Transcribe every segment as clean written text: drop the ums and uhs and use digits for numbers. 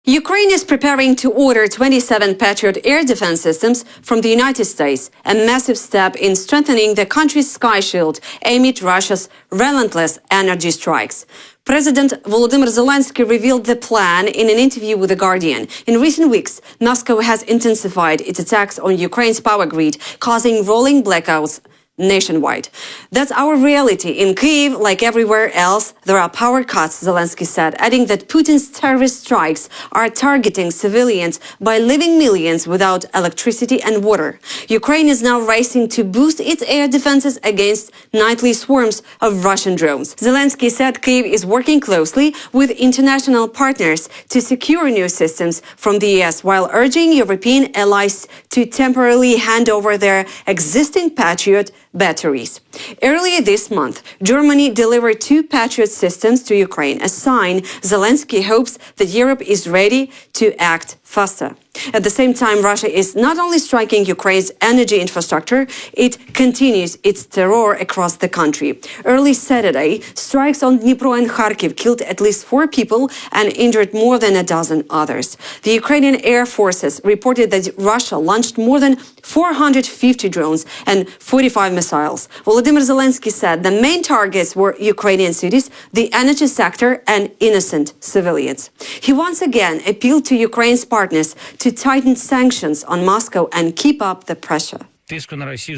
Ukraine is preparing to order 27 Patriot air defense systems from the United States, a massive step in strengthening the country's sky shield amid Russia's relentless energy strikes. President Volodymyr Zelenskyy revealed the plan in an interview with The Guardian. In recent weeks, Moscow has intensified its attacks on Ukraine's power grid, causing rolling blackouts nationwide. That's our reality. In Kyiv, like everywhere else, there are power cuts, Zelenskyy said, adding that Putin's terrorist strikes are targeting civilians by leaving millions without electricity and water. Ukraine is now racing to boost its air defenses against nightly swarms of Russian drones. Zelenskyy said Kyiv is working closely with international partners to secure new systems from the US, while urging European allies to temporarily hand over their existing Patriot batteries. Earlier this month, Germany delivered 2 Patriot systems to Ukraine, a sign Zelenskyy hopes that Europe is ready to act faster. At the same time, Russia is not only striking Ukraine's energy infrastructure, it continues its terror across the country. Early Saturday, strikes on Dnipro and Kharkiv killed at least 4 people and injured more than a dozen others. The Ukrainian Air Forces reported that Russia launched more than 450 drones and 45 missiles. Volodymyr Zelenskyy said the main targets were Ukrainian cities, the energy sector, and innocent civilians. He once again appealed to Ukraine's partners to tighten sanctions on Moscow and keep up the pressure.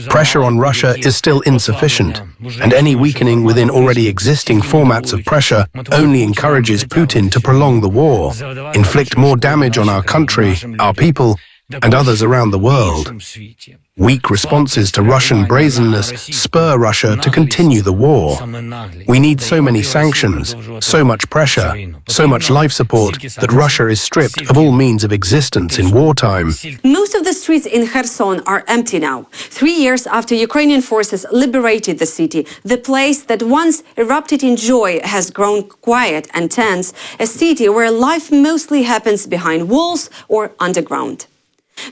Pressure on Russia is still insufficient, and any weakening within already existing formats of pressure only encourages Putin to prolong the war, inflict more damage on our country, our people, and others around the world. Weak responses to Russian brazenness spur Russia to continue the war. We need so many sanctions, so much pressure, so much life support that Russia is stripped of all means of existence in wartime. Most of the streets in Kherson are empty now. 3 years after Ukrainian forces liberated the city, the place that once erupted in joy has grown quiet and tense, a city where life mostly happens behind walls or underground.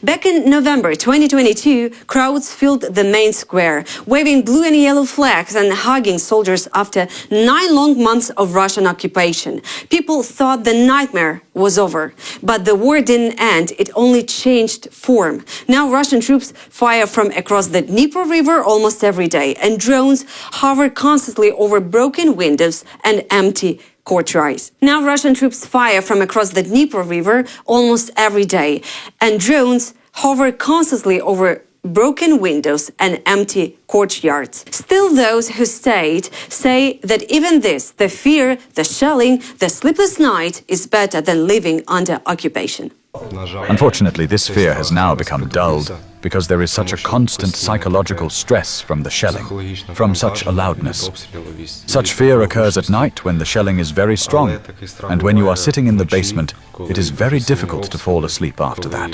Back in November 2022, crowds filled the main square, waving blue and yellow flags and hugging soldiers after 9 long months of Russian occupation. People thought the nightmare was over, but the war didn't end, it only changed form. Now Russian troops fire from across the Dnipro River almost every day, and drones hover constantly over broken windows and empty courtyards. Now Russian troops fire from across the Dnipro River almost every day, and drones hover constantly over broken windows and empty courtyards. Still, those who stayed say that even this, the fear, the shelling, the sleepless night, is better than living under occupation. Unfortunately, this fear has now become dulled because there is such a constant psychological stress from the shelling, from such a loudness. Such fear occurs at night when the shelling is very strong, and when you are sitting in the basement, it is very difficult to fall asleep after that.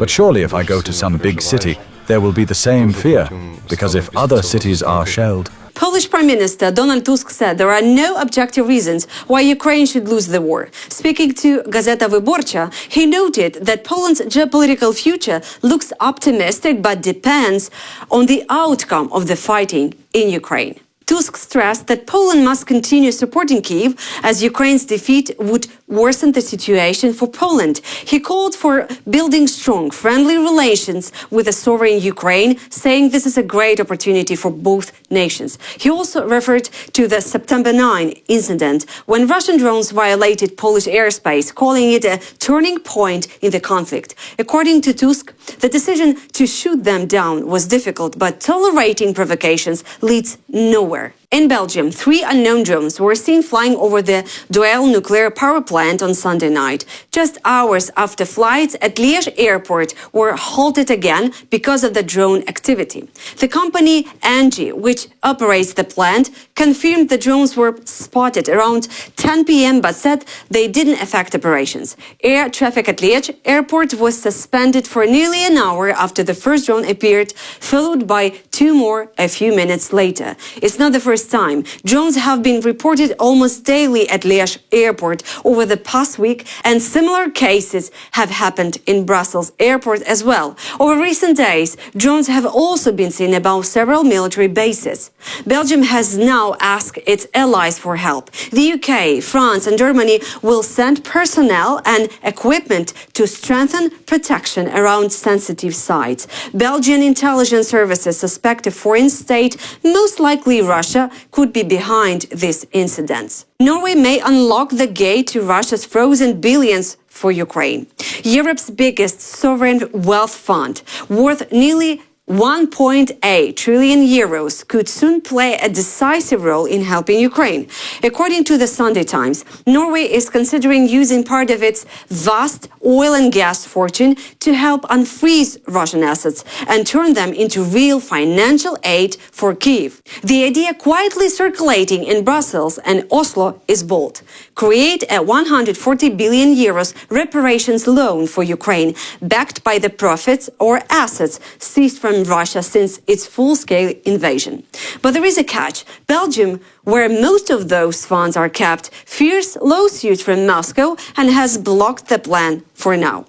But surely if I go to some big city, there will be the same fear, because if other cities are shelled, Polish Prime Minister Donald Tusk said there are no objective reasons why Ukraine should lose the war. Speaking to Gazeta Wyborcza, he noted that Poland's geopolitical future looks optimistic but depends on the outcome of the fighting in Ukraine. Tusk stressed that Poland must continue supporting Kyiv as Ukraine's defeat would worsen the situation for Poland. He called for building strong, friendly relations with a sovereign Ukraine, saying this is a great opportunity for both nations. He also referred to the September 9 incident when Russian drones violated Polish airspace, calling it a turning point in the conflict. According to Tusk, the decision to shoot them down was difficult, but tolerating provocations leads nowhere. In Belgium, 3 unknown drones were seen flying over the Doel nuclear power plant on Sunday night. Just hours after flights at Liège Airport were halted again because of the drone activity. The company ENGIE, which operates the plant, confirmed the drones were spotted around 10 p.m. but said they didn't affect operations. Air traffic at Liège Airport was suspended for nearly an hour after the first drone appeared, followed by 2 more a few minutes later. It's not the first first time. Drones have been reported almost daily at Liège Airport over the past week, and similar cases have happened in Brussels Airport as well. Over recent days, drones have also been seen above several military bases. Belgium has now asked its allies for help. The UK, France and Germany will send personnel and equipment to strengthen protection around sensitive sites. Belgian intelligence services suspect a foreign state, most likely Russia, could be behind these incidents. Norway may unlock the gate to Russia's frozen billions for Ukraine. Europe's biggest sovereign wealth fund, worth nearly 1.8 trillion euros, could soon play a decisive role in helping Ukraine. According to the Sunday Times, Norway is considering using part of its vast oil and gas fortune to help unfreeze Russian assets and turn them into real financial aid for Kyiv. The idea quietly circulating in Brussels and Oslo is bold. Create a 140 billion euros reparations loan for Ukraine, backed by the profits or assets seized from Russia since its full-scale invasion. But there is a catch. Belgium, where most of those funds are kept, fears lawsuits from Moscow and has blocked the plan for now.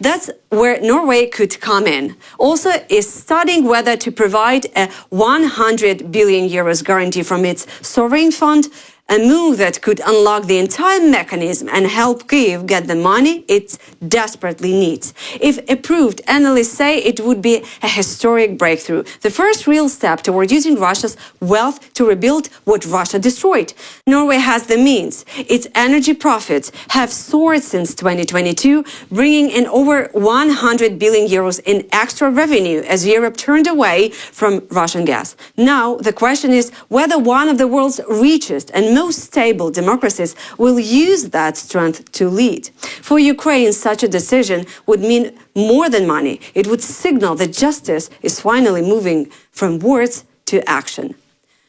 That's where Norway could come in. Also is studying whether to provide a 100 billion euros guarantee from its sovereign fund, a move that could unlock the entire mechanism and help Kyiv get the money it desperately needs. If approved, analysts say it would be a historic breakthrough, the first real step toward using Russia's wealth to rebuild what Russia destroyed. Norway has the means. Its energy profits have soared since 2022, bringing in over 100 billion euros in extra revenue as Europe turned away from Russian gas. Now, the question is whether one of the world's richest and most stable democracies will use that strength to lead. For Ukraine, such a decision would mean more than money. It would signal that justice is finally moving from words to action.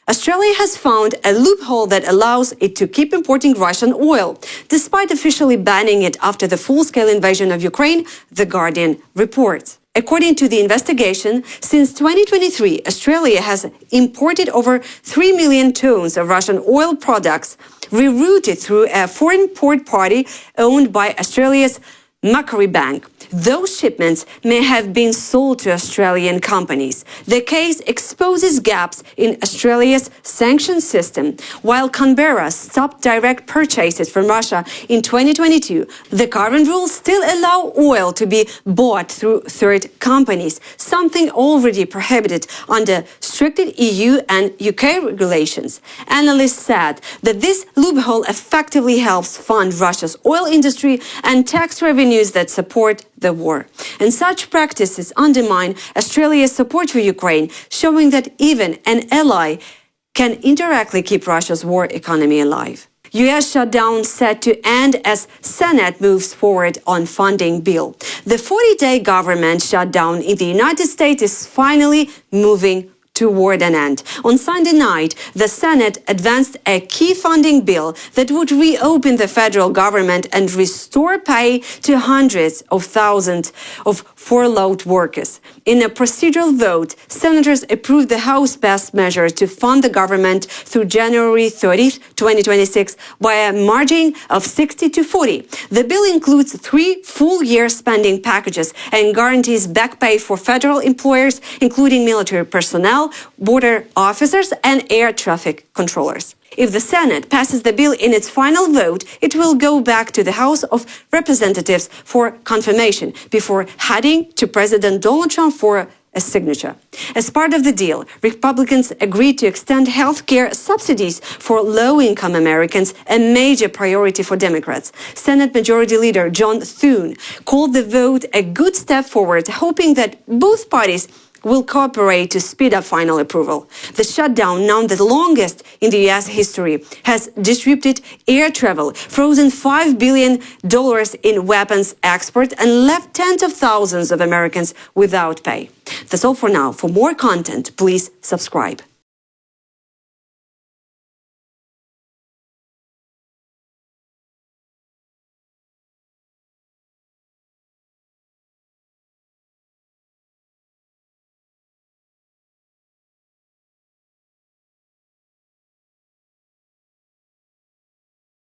Australia has found a loophole that allows it to keep importing Russian oil, despite officially banning it after the full-scale invasion of Ukraine, The Guardian reports. According to the investigation, since 2023, Australia has imported over 3 million tons of Russian oil products rerouted through a foreign port party owned by Australia's Macquarie Bank. Those shipments may have been sold to Australian companies. The case exposes gaps in Australia's sanctions system. While Canberra stopped direct purchases from Russia in 2022, the current rules still allow oil to be bought through third companies, something already prohibited under stricter EU and UK regulations. Analysts said that this loophole effectively helps fund Russia's oil industry and tax revenues that support the war. And such practices undermine Australia's support for Ukraine, showing that even an ally can indirectly keep Russia's war economy alive. US shutdown set to end as Senate moves forward on funding bill. The 40-day government shutdown in the United States is finally moving toward an end. On Sunday night, the Senate advanced a key funding bill that would reopen the federal government and restore pay to hundreds of thousands of furloughed workers. In a procedural vote, senators approved the House-passed measure to fund the government through January 30, 2026 by a margin of 60-40. The bill includes 3 full-year spending packages and guarantees back pay for federal employers, including military personnel, border officers, and air traffic controllers. If the Senate passes the bill in its final vote, it will go back to the House of Representatives for confirmation before heading to President Donald Trump for a signature. As part of the deal, Republicans agreed to extend health care subsidies for low-income Americans, a major priority for Democrats. Senate Majority Leader John Thune called the vote a good step forward, hoping that both parties will cooperate to speed up final approval. The shutdown, now the longest in the U.S. history, has disrupted air travel, frozen $5 billion in weapons export, and left tens of thousands of Americans without pay. That's all for now. For more content, please subscribe.